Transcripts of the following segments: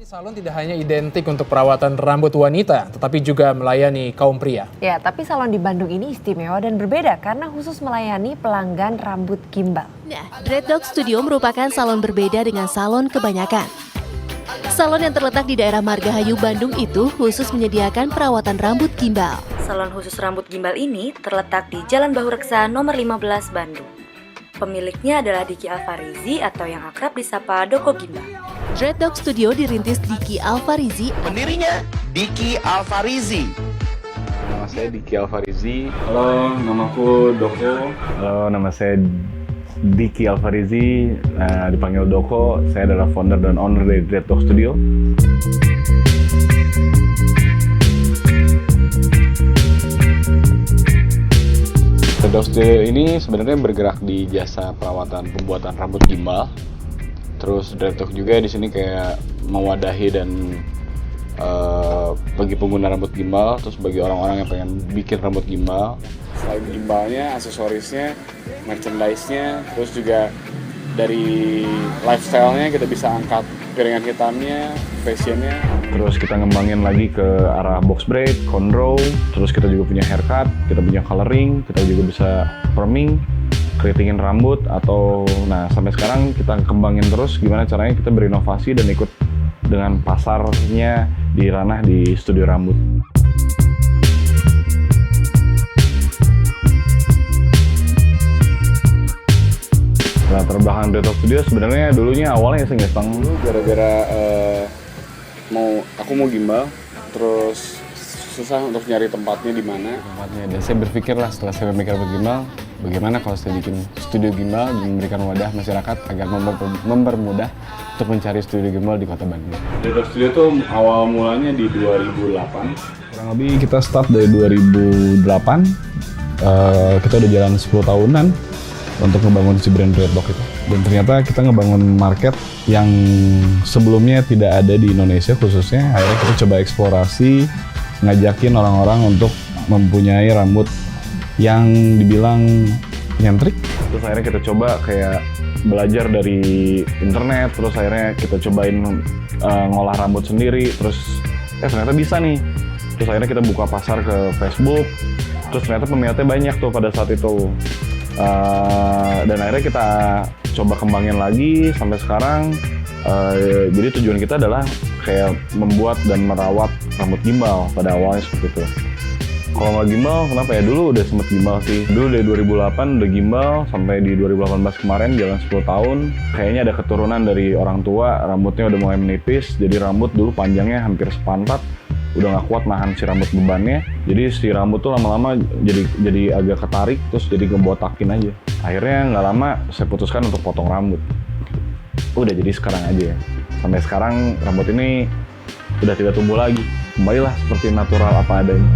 Salon tidak hanya identik untuk perawatan rambut wanita, tetapi juga melayani kaum pria. Ya, tapi salon di Bandung ini istimewa dan berbeda karena khusus melayani pelanggan rambut gimbal. Nah, Dreadlock Studio merupakan salon berbeda dengan salon kebanyakan. Salon yang terletak di daerah Margahayu, Bandung itu khusus menyediakan perawatan rambut gimbal. Salon khusus rambut gimbal ini terletak di Jalan Bahureksa nomor 15 Bandung. Pemiliknya adalah Diki Alfarizi atau yang akrab disapa Doko Gimbal. Dreadlock Studio dirintis Diki Alfarizi. Pendirinya Diki Alfarizi. Nama saya Diki Alfarizi. Halo, namaku Doko. Halo, nama saya Diki Alfarizi. Dipanggil Doko. Saya adalah founder dan owner dari Dreadlock Studio. Dreadlock Studio ini sebenarnya bergerak di jasa perawatan pembuatan rambut gimbal. Terus Dreadlock juga di sini kayak mewadahi dan bagi pengguna rambut gimbal, terus bagi orang-orang yang pengen bikin rambut gimbal. Selain gimbalnya, aksesorisnya, merchandise-nya, terus juga dari lifestyle-nya kita bisa angkat piringan hitamnya, fashionnya. Terus kita ngembangin lagi ke arah box braid, cornrow, terus kita juga punya haircut, kita punya coloring, kita juga bisa perming, keritingin rambut atau sampai sekarang kita kembangin terus gimana caranya kita berinovasi dan ikut dengan pasarnya di ranah di studio rambut. Latar belakang Dreadlock Studio sebenarnya dulunya awalnya iseng-iseng Dulu gara-gara aku mau gimbal, terus susah untuk nyari tempatnya di mana. Dan saya berpikir lah setelah saya memikir gimbal, bagaimana kalau saya bikin studio gimbal dan memberikan wadah masyarakat agar mempermudah untuk mencari studio gimbal di kota Bandung. Dreadlock Studio tuh awal mulanya di 2008. Kurang lebih kita start dari 2008. Kita udah jalan 10 tahunan untuk ngebangun si brand Dreadlock itu. Dan ternyata kita ngebangun market yang sebelumnya tidak ada di Indonesia khususnya. Akhirnya kita coba eksplorasi, ngajakin orang-orang untuk mempunyai rambut yang dibilang nyentrik. Terus akhirnya kita coba kayak belajar dari internet, terus akhirnya kita cobain ngolah rambut sendiri, terus ternyata bisa nih. Terus akhirnya kita buka pasar ke Facebook, terus ternyata peminatnya banyak tuh pada saat itu. Dan akhirnya kita coba kembangin lagi sampai sekarang. Jadi tujuan kita adalah kayak membuat dan merawat rambut gimbal pada awalnya seperti itu. Kalau nggak gimbal, kenapa ya? Dulu udah sempet gimbal sih. Dulu dari 2008 udah gimbal, sampai di 2018 kemarin jalan 10 tahun. Kayaknya ada keturunan dari orang tua, rambutnya udah mulai menipis. Jadi rambut dulu panjangnya hampir sepantat. Udah nggak kuat nahan si rambut bebannya. Jadi si rambut tuh lama-lama jadi agak ketarik, terus jadi ngebotakin aja. Akhirnya nggak lama saya putuskan untuk potong rambut. Udah jadi sekarang aja ya. Sampai sekarang rambut ini udah tidak tumbuh lagi. Kembalilah seperti natural apa adanya.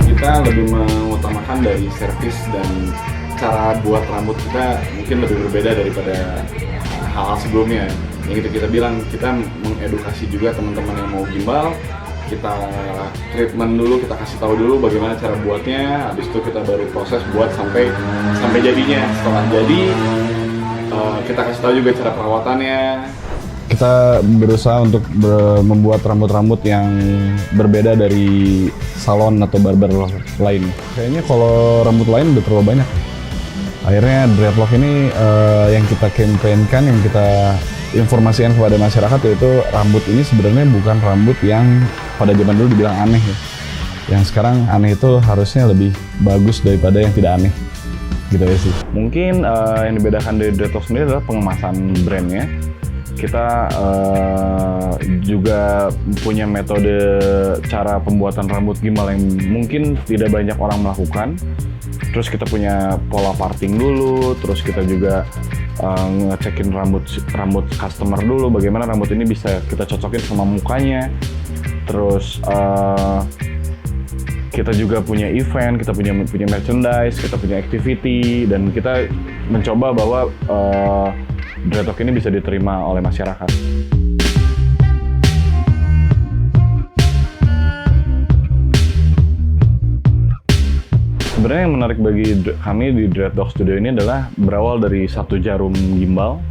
Kita lebih mengutamakan dari servis dan cara buat rambut kita mungkin lebih berbeda daripada hal-hal sebelumnya. Yang kita bilang, kita mengedukasi juga teman-teman yang mau gimbal. Kita treatment dulu, kita kasih tahu dulu bagaimana cara buatnya. Habis itu kita baru proses buat sampai jadinya. Setelah jadi, kita kasih tahu juga cara perawatannya. Kita berusaha untuk membuat rambut-rambut yang berbeda dari salon atau barber lain. Kayaknya kalau rambut lain udah terlalu banyak. Akhirnya Dreadlock ini yang kita campaignkan, yang kita informasikan kepada masyarakat, yaitu rambut ini sebenarnya bukan rambut yang pada zaman dulu dibilang aneh ya. Yang sekarang aneh itu harusnya lebih bagus daripada yang tidak aneh. Gitu ya sih. Mungkin yang dibedakan dari Dreadlock sendiri adalah pengemasan brandnya. Kita juga punya metode cara pembuatan rambut gimbal yang mungkin tidak banyak orang melakukan. Terus kita punya pola parting dulu, terus kita juga ngecekin rambut customer dulu, bagaimana rambut ini bisa kita cocokin sama mukanya. Terus kita juga punya event, kita punya merchandise, kita punya activity, dan kita mencoba bahwa Dreadlock ini bisa diterima oleh masyarakat. Sebenarnya yang menarik bagi kami di Dreadlock Studio ini adalah berawal dari satu jarum gimbal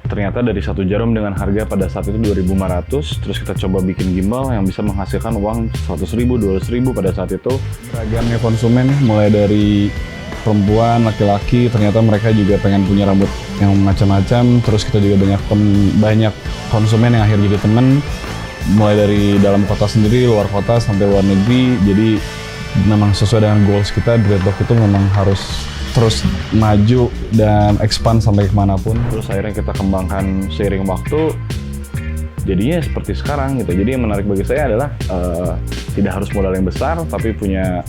ternyata dari satu jarum dengan harga pada saat itu 2.500, terus kita coba bikin gimbal yang bisa menghasilkan uang 100.000, 200.000 pada saat itu. Ragamnya konsumen mulai dari perempuan, laki-laki, ternyata mereka juga pengen punya rambut yang macam-macam. Terus kita juga banyak konsumen yang akhirnya jadi teman, mulai dari dalam kota sendiri, luar kota, sampai luar negeri. Jadi memang sesuai dengan goals kita, Dreadlock itu memang harus terus maju dan expand sampai kemanapun. Terus akhirnya kita kembangkan seiring waktu, jadinya seperti sekarang gitu. Jadi yang menarik bagi saya adalah tidak harus modal yang besar, tapi punya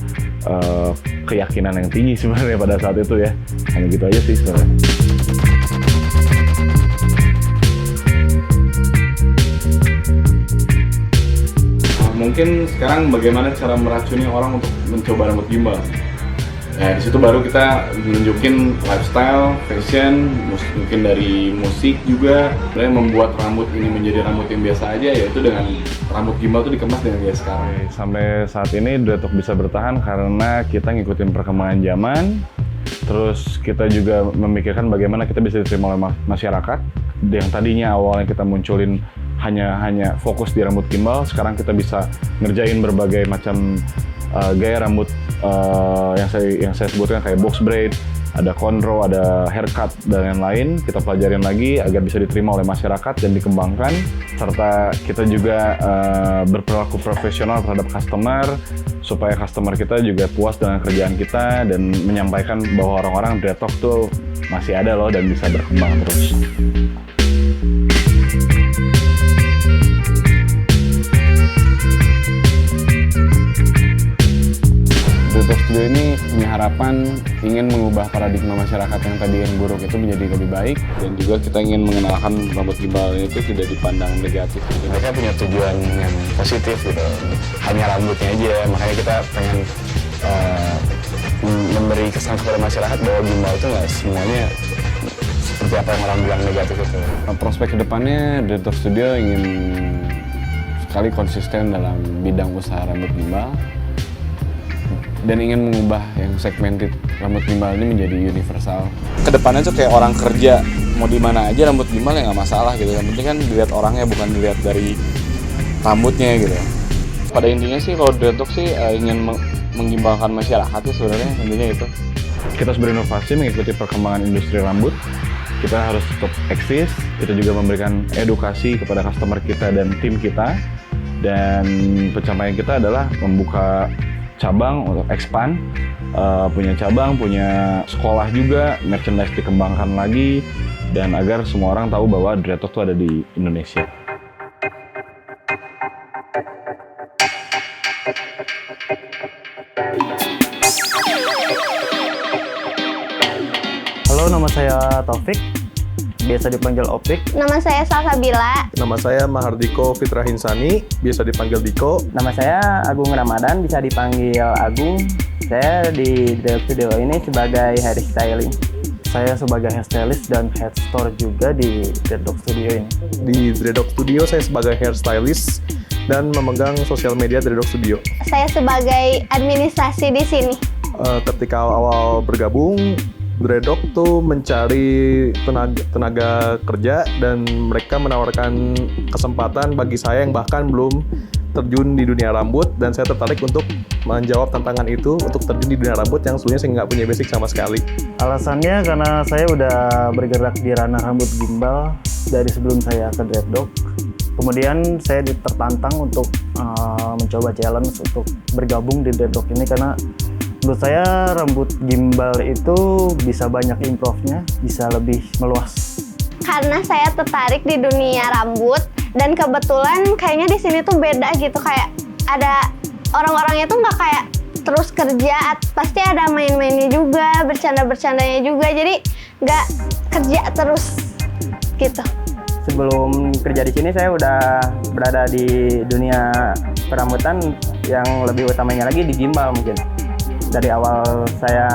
keyakinan yang tinggi sebenarnya pada saat itu ya. Hanya gitu aja sih sebenarnya. Mungkin sekarang bagaimana cara meracuni orang untuk mencoba rambut gimbal. Nah, di situ baru kita nunjukin lifestyle, fashion, mungkin dari musik juga. Sebenarnya membuat rambut ini menjadi rambut yang biasa aja, yaitu dengan rambut gimbal itu dikemas dengan gaya sekarang. Sampai saat ini Dreadlock bisa bertahan karena kita ngikutin perkembangan zaman. Terus kita juga memikirkan bagaimana kita bisa diterima oleh masyarakat. Yang tadinya awalnya kita munculin hanya fokus di rambut gimbal, sekarang kita bisa ngerjain berbagai macam gaya rambut yang saya sebutkan kayak box braid, ada cornrow, ada haircut dan lain-lain. Kita pelajarin lagi agar bisa diterima oleh masyarakat dan dikembangkan, serta kita juga berperilaku profesional terhadap customer supaya customer kita juga puas dengan kerjaan kita dan menyampaikan bahwa orang-orang Dreadlock tuh masih ada loh dan bisa berkembang terus. Dreadlock Studio ini punya harapan ingin mengubah paradigma masyarakat yang tadi yang buruk itu menjadi lebih baik, dan juga kita ingin mengenalkan rambut gimbal itu tidak dipandang negatif. Mereka punya tujuan yang positif gitu, hanya rambutnya aja, makanya kita pengen memberi kesan kepada masyarakat bahwa gimbal itu nggak semuanya seperti apa yang orang bilang negatif itu. Prospek kedepannya Dreadlock Studio ingin sekali konsisten dalam bidang usaha rambut gimbal, dan ingin mengubah yang segmented rambut gimbal ini menjadi universal. Kedepannya tuh kayak orang kerja, mau di mana aja rambut gimbal ya nggak masalah gitu. Yang penting kan dilihat orangnya, bukan dilihat dari rambutnya gitu. Pada intinya sih kalau Dreadlock sih ingin menggimbalkan masyarakat ya sebenarnya, intinya itu. Kita harus berinovasi mengikuti perkembangan industri rambut. Kita harus tetap eksis. Kita juga memberikan edukasi kepada customer kita dan tim kita. Dan pencapaian kita adalah membuka cabang untuk expand, punya cabang, punya sekolah juga, merchandise dikembangkan lagi, dan agar semua orang tahu bahwa Dreadlock itu ada di Indonesia. Halo, nama saya Taufik, biasa dipanggil Opik. Nama saya Salsabila. Nama saya Mahardiko Fitrahinsani, biasa dipanggil Diko. Nama saya Agung Ramadan, bisa dipanggil Agung. Saya di Dreadlock Studio ini sebagai hairstyling. Saya sebagai hairstylist dan head store juga di Dreadlock Studio ini. Di Dreadlock Studio saya sebagai hairstylist dan memegang sosial media Dreadlock Studio. Saya sebagai administrasi di sini. Ketika awal bergabung, Dreadlock tuh mencari tenaga kerja, dan mereka menawarkan kesempatan bagi saya yang bahkan belum terjun di dunia rambut, dan saya tertarik untuk menjawab tantangan itu untuk terjun di dunia rambut yang sebelumnya saya nggak punya basic sama sekali. Alasannya karena saya udah bergerak di ranah rambut gimbal dari sebelum saya ke Dreadlock. Kemudian saya tertantang untuk mencoba challenge untuk bergabung di Dreadlock ini karena menurut saya rambut gimbal itu bisa banyak improve-nya, bisa lebih meluas. Karena saya tertarik di dunia rambut, dan kebetulan kayaknya di sini tuh beda gitu, kayak ada orang-orangnya tuh nggak kayak terus kerja, pasti ada main-mainnya juga, bercanda-bercandanya juga, jadi nggak kerja terus gitu. Sebelum kerja di sini saya udah berada di dunia perambutan yang lebih utamanya lagi di gimbal mungkin. Dari awal saya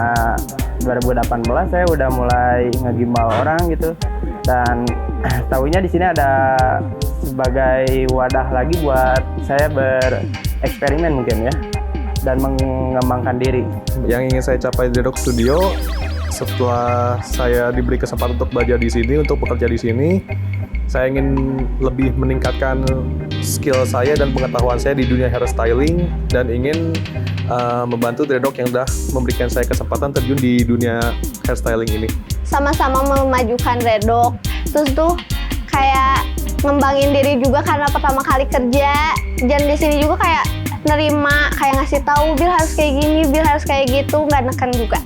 2018 saya udah mulai ngegimbal orang gitu, dan tahunya di sini ada sebagai wadah lagi buat saya bereksperimen mungkin ya, dan mengembangkan diri. Yang ingin saya capai di Dreadlock Studio setelah saya diberi kesempatan untuk belajar di sini, untuk bekerja di sini, saya ingin lebih meningkatkan skill saya dan pengetahuan saya di dunia hairstyling dan ingin membantu Dreadlock yang sudah memberikan saya kesempatan terjun di dunia hairstyling ini. Sama-sama memajukan Dreadlock, terus tuh kayak ngembangin diri juga karena pertama kali kerja, dan di sini juga kayak nerima, kayak ngasih tahu Bil harus kayak gini, Bil harus kayak gitu, nggak neken juga.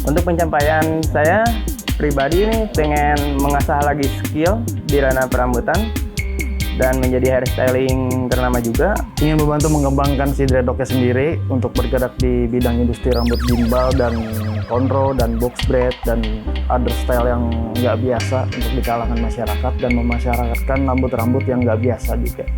Untuk pencapaian saya pribadi nih pengen mengasah lagi skill di ranah perambutan dan menjadi hairstyling ternama juga. Ingin membantu mengembangkan si Dreadlocknya sendiri untuk bergerak di bidang industri rambut gimbal dan cornrow dan box braid dan other style yang nggak biasa untuk di kalangan masyarakat dan memasyarakatkan rambut-rambut yang nggak biasa juga.